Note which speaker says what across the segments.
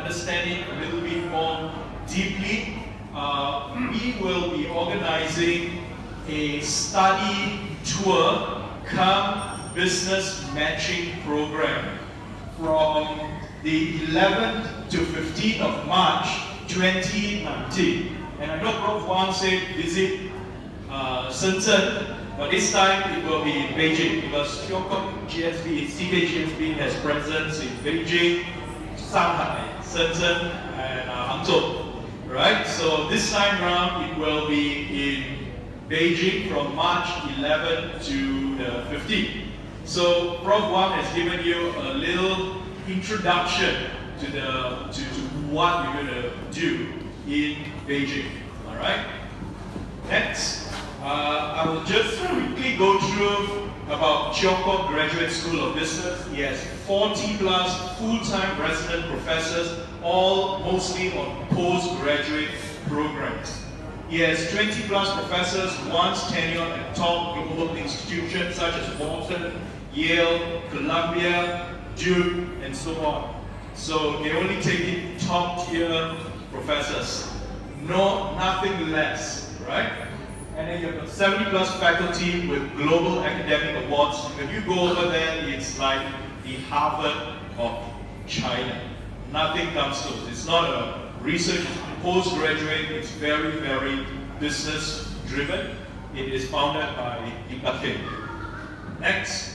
Speaker 1: understand it a little bit more deeply, we will be organizing a study tour come business matching program from the 11th to 15th of March 2019. And I know Prof. Wang said visit Shenzhen, but this time it will be in Beijing because CHGSB has presence in Beijing, Shanghai, Shenzhen, and Hangzhou. Right? So this time around it will be in Beijing from March 11th to the 15th. So Prof. Wang has given you a little introduction to what you're going to do in Beijing. All right. Next, I will just quickly go through about Chiao Kok Graduate School of Business. He has 40 plus full-time resident professors, all mostly on postgraduate programs. He has 20 plus professors once tenured at top global institutions such as Boston, Yale, Columbia, Duke, and so on. So they only take in top tier professors, nothing less, right? And then you have 70 plus faculty with global academic awards. When you go over there, it's like the Harvard of China. Nothing comes close. It's not a research postgraduate, it's very, very business driven. It is founded by Itinerary. Next.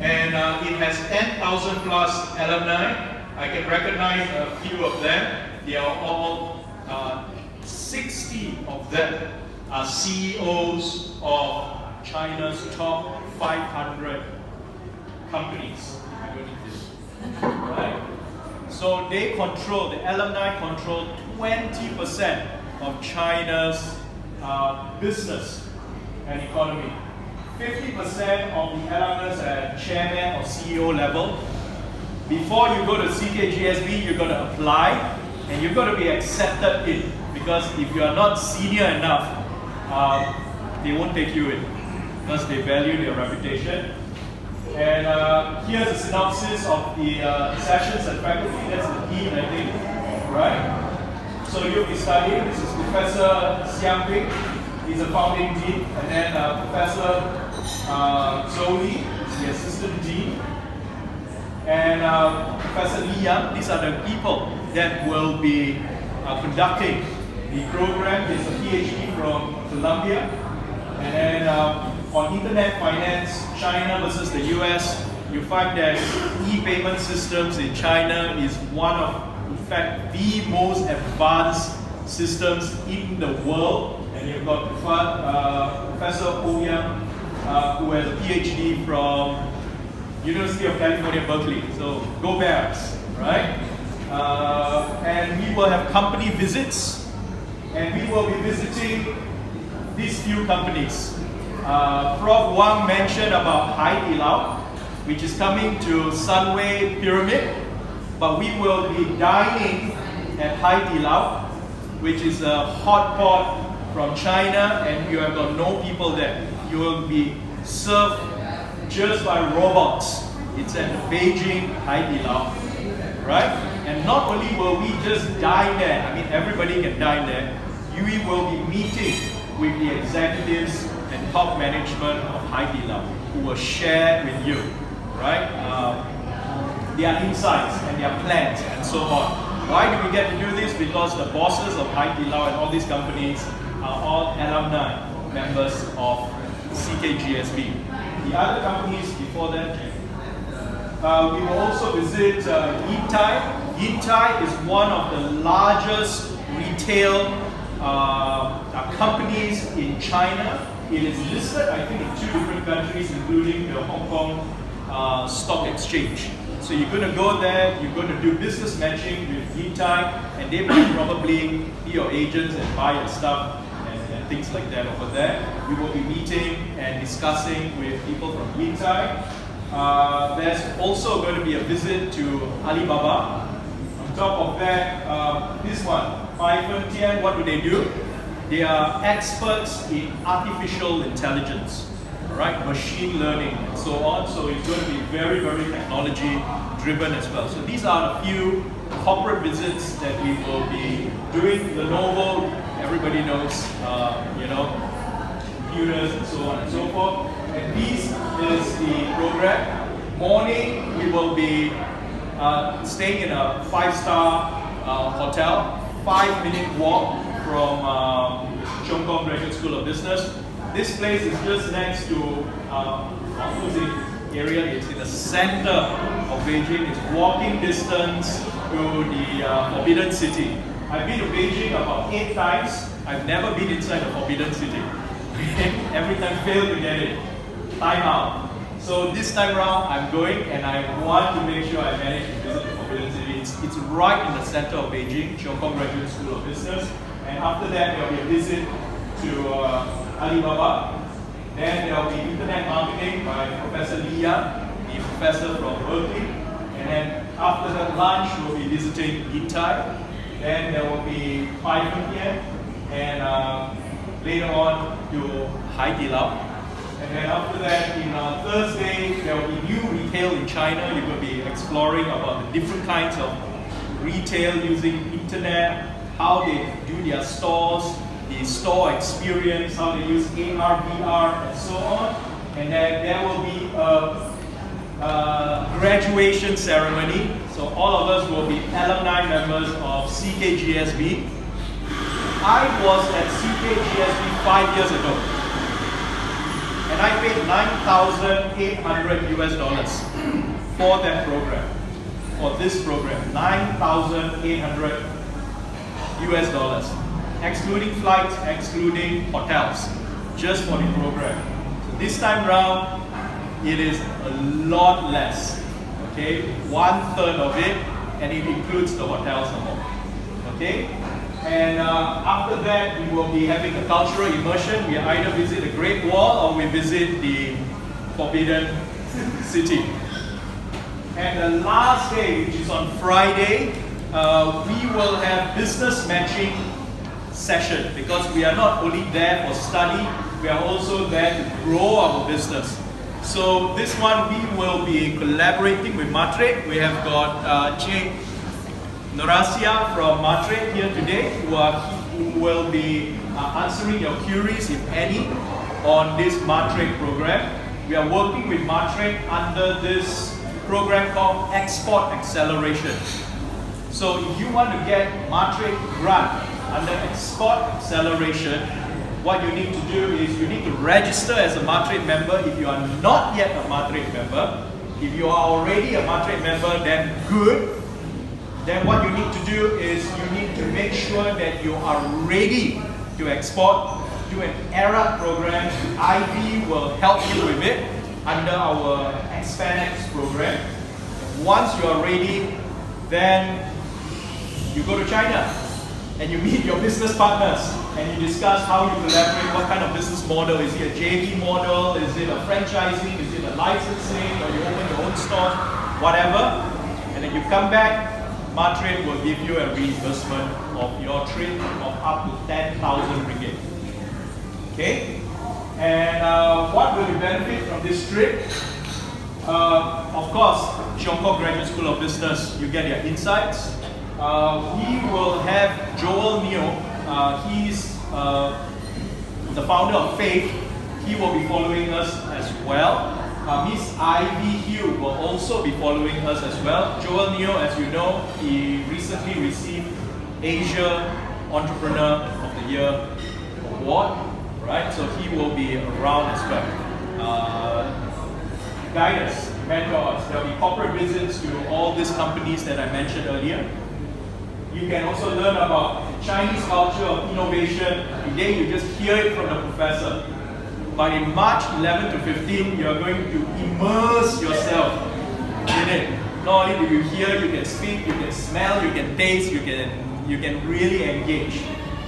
Speaker 1: And it has 10,000 plus alumni. I can recognize a few of them. They are all, 60 of them are CEOs of China's top 500 companies. Right? So they control, the alumni control 20% of China's business and economy. 50% of the alumni are at chairman or CEO level. Before you go to CHGSB, you're going to apply and you're going to be accepted in. Because if you are not senior enough, they won't take you in. Because they value their reputation. And here's a synopsis of the sessions and faculty. That's the dean, I think, right? So you'll be studying. This is Professor Xiang Ping. He's a founding dean. And then Professor Zhou Li is the assistant dean. And Professor Li Yang. These are the people that will be conducting the program. Is a PhD from Columbia. And then on internet finance, China versus the US, you find that e-payment systems in China is one of, in fact, the most advanced systems in the world. And you've got Professor Ouyang, who has a PhD from University of California, Berkeley. So go Bears, right? And we will have company visits, and we will be visiting these few companies. Prof. Wang mentioned about Hai Di Lao, which is coming to Sunway Pyramid, but we will be dining at Hai Di Lao, which is a hot pot from China, and you have got no people there. You will be served just by robots. It's at the Beijing Hai Di Lao, right? And not only will we just dine there, I mean everybody can dine there, we will be meeting with the executives and top management of Hai Di Lao who will share with you, right? Their insights and their plans and so on. Why do we get to do this? Because the bosses of Hai Di Lao and all these companies are all alumni members of CHGSB. The other companies before that, we will also visit Yitai. Yitai is one of the largest retail companies in China. It is listed, I think, in 2 different countries, including the Hong Kong Stock Exchange. So you're going to go there, you're going to do business matching with Yitai, and they might probably be your agents and buy your stuff and things like that over there. We will be meeting and discussing with people from Yitai. There's also going to be a visit to Alibaba. On top of that, this one, what do? They are experts in artificial intelligence. right? Machine learning and so on. So it's going to be very, very technology driven as well. So these are a few corporate visits that we will be doing. Lenovo, everybody knows, you know, computers and so on and so forth. And this is the program. Morning, we will be staying in a 5-star hotel, 5-minute walk from Cheong Kong Graduate School of Business. This place is just next to opposite area. It's in the center of Beijing. It's walking distance to the Forbidden City. I've been to Beijing about 8 times. I've never been inside the Forbidden City. Every time failed to get it. Time out. So this time around, I'm going and I want to make sure I manage to visit the Forbidden City. It's right in the center of Beijing, Cheong Kong Graduate School of Business. And after that, there will be a visit to Alibaba. Then there will be Internet Marketing by Professor Li Yan, the professor from Berkeley. And then after that lunch, we'll be visiting Intai. Then there will be Pai Tian, and later on to Hai Di Lao. And then after that, on Thursday, there will be new retail in China. You will be exploring about the different kinds of retail using internet, how they do their stores, the store experience, how they use AR, VR, and so on. And then there will be a graduation ceremony. So all of us will be alumni members of CHGSB. I was at CHGSB 5 years ago. And I paid $9,800 US for that program, for this program, $9,800 US, excluding flights, excluding hotels, just for the program. So this time round, it is a lot less, okay? 1/3 of it, and it includes the hotels and all, okay? And after that, we will be having a cultural immersion. We either visit the Great Wall or we visit the Forbidden City. And the last day, which is on Friday, we will have business matching session, because we are not only there for study, we are also there to grow our business. So this one, we will be collaborating with Matre. We have got Norasia from Matre here today, who will be answering your queries, if any, on this Matre program. We are working with Matre under this program called Export Acceleration. So if you want to get Matre grant under Export Acceleration, what you need to do is you need to register as a Matre member if you are not yet a Matre member. If you are already a Matre member, then good. Then what you need to do is you need to make sure that you are ready to export to an ERA program. IB will help you with it under our Expanex program. Once you are ready, then you go to China and you meet your business partners and you discuss how you collaborate, what kind of business model. Is it a JV model? Is it a franchising? Is it a licensing? Or you open your own store? Whatever. And then you come back, Matre will give you a reimbursement of your trip of up to 10,000 ringgit. Okay? And what will you benefit from this trip? Of course, Cheong Kong Graduate School of Business, you get your insights. We will have Joel Neoh. He's the founder of Fave. He will be following us as well. Miss Ivy Hugh will also be following us as well. Joel Neoh, as you know, he recently received Asia Entrepreneur of the Year award, right? So he will be around as well. Guide us, mentors. There will be corporate visits to all these companies that I mentioned earlier. You can also learn about the Chinese culture of innovation. Today you just hear it from the professor. But in March 11 to 15, you are going to immerse yourself in it. Not only do you hear, you can speak, you can smell, you can taste, you can really engage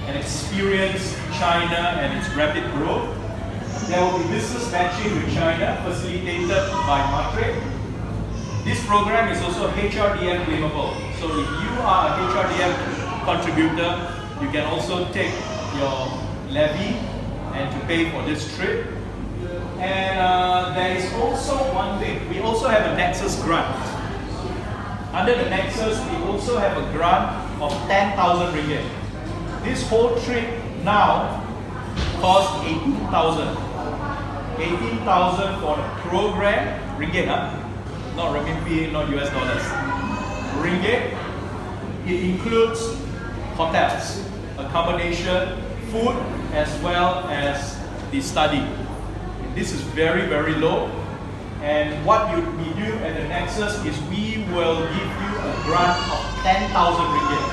Speaker 1: and experience China and its rapid growth. There will be business matching with China, facilitated by Matre. This program is also HRDF claimable. So if you are a HRDF contributor, you can also take your levy and to pay for this trip. And
Speaker 2: there is also one thing. We also have a Nexus grant. Under the Nexus, we also have a grant of 10,000 ringgit. This whole trip now costs 18,000. 18,000 for the program, ringgit, not renminbi, not US dollars. Ringgit. It includes hotels, accommodation, food, as well as the study. This is very, very low. And what we do at the Nexus is we will give you a grant of 10,000 ringgit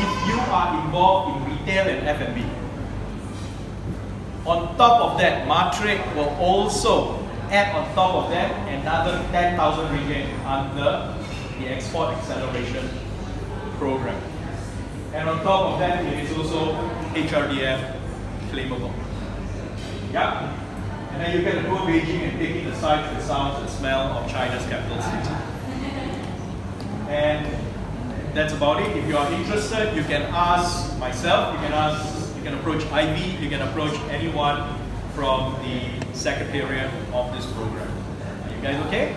Speaker 2: if you are involved in retail and F&B. On top of that, Matric will also add on top of that another 10,000 ringgit under the Export Acceleration Program. And on top of that, it is also HRDF claimable. Yeah? And then you get to go to Beijing and take in the sights, the sounds, and smell of China's capital city. And that's about it. If you are interested, you can ask myself, you can approach Ivy, you can approach anyone from the secretariat of this program. Are you guys okay?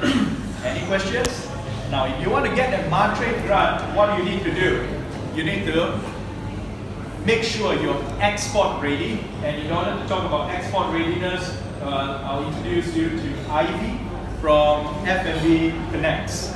Speaker 2: Any questions? Now, if you want to get that Matric grant, what do you need to do? You need to make sure you're export ready. And in order to talk about export readiness, I'll introduce you to Ivy from F&B Connects.